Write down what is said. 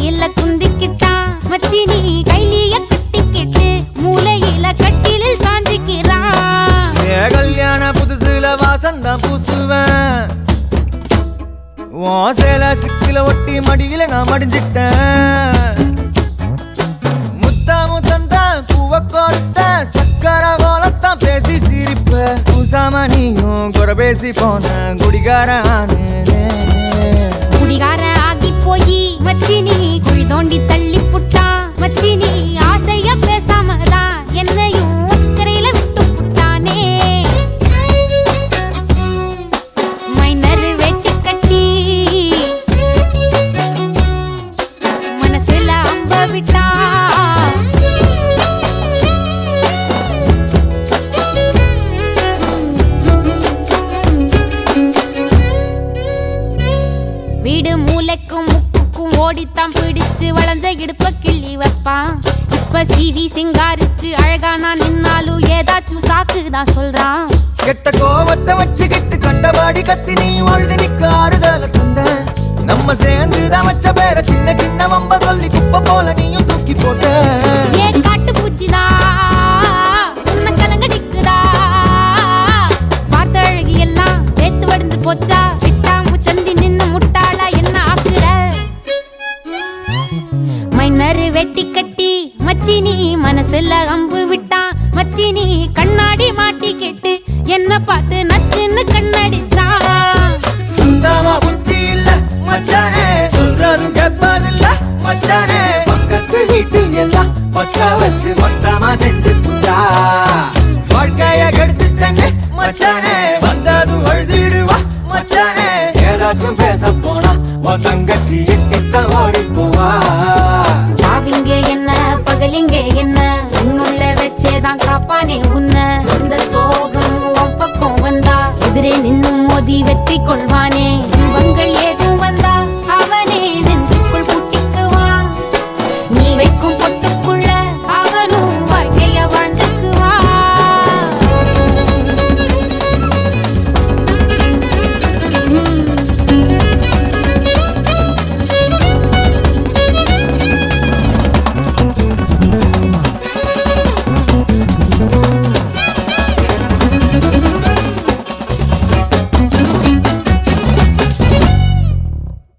மூலையில குந்திக்கிட்டான் மச்சி நீ கைலிய கட்டிக்கிட்டு மூலையில கட்டிலில் சாஞ்சிக்கிறான். கல்யாண புதுசுல வாசந்தான் பூசுவேன் சேல சிக்கில ஒட்டி மடியில நான் மடிஞ்சிட்டேன். முத்தாமு தந்தான் பூவ கொடுத்த சக்கர கோலத்தான் பேசி சிரிப்ப பூசாம நீயும் குறை பேசி போன குடிகாரானு. குடிகார ஆகி போய் மச்சி நீ குழி தோண்டி தள்ளி புட்டான் மச்சி நீ ஆசைய பேசாமதான் என்னையும் அக்கறையில விட்டு புட்டானே. மைனர் வெட்டி கட்டி மனசுல அம்ப விட்டா வீடு மூளைக்கும் முக்குக்கும் ஓடித்தான் பிடிச்சு வளைஞ்ச இடுப்ப கிள்ளி வைப்பான். இப்ப சிவி சிங்காரிச்சு அழகா நான் நின்னாலும் ஏதாச்சும் சாக்குதான் சொல்றான். கெட்ட கோவத்தை வச்சுக்கிட்டு கண்டபாடி கத்தி நீ வாழ்ந்து நிக்க ஆறுதல தந்த. நம்ம சேர்ந்துதான் வச்ச பேர சின்ன சின்ன வம்ப சொல்லி குப்பை போல நீயும் தூக்கி போட்ட. ஏன் காட்டு பூச்சிதா உன்னை கலங்கடிக்குதா பார்த்த அழகி எல்லாம் வேத்து வடிந்து போச்சா விட்டாமு சந்தி நின்னு முட்டாளா என்ன ஆக்குற. மைனர் வெட்டி கட்டி மச்சி நீ மனசுல அம்பு விட்டான் மச்சி நீ கண்ணாடி மாட்டி கேட்டு என்ன பார்த்து நச்சுன்னு கண்ணடிச்சான். சுத்தமா புத்தி இல்ல மச்சானே சொல்றதும் கேட்பதில்ல மச்சானே. பக்கத்து வீட்டில் எல்லாம் பக்கா வச்சு மொத்தமா செஞ்சு புட்டா வாழ்க்கைய கெடுத்துட்டேங்க மச்சானே. வந்தது அழுதிடுவா மச்சானே. ஏதாச்சும் பேச போனா உன் தங்கச்சி எட்டித்தான் ஓடி போவா. சாவிங்க என்ன பகலிங்க என்ன உன்னுள்ள வச்சேதான் காப்பானே உன்ன. இந்த சோகம் உன் பக்கம் வந்தா எதிரே நின்னு மோதி வெற்றி கொள்வானே. இவங்கள் ஏக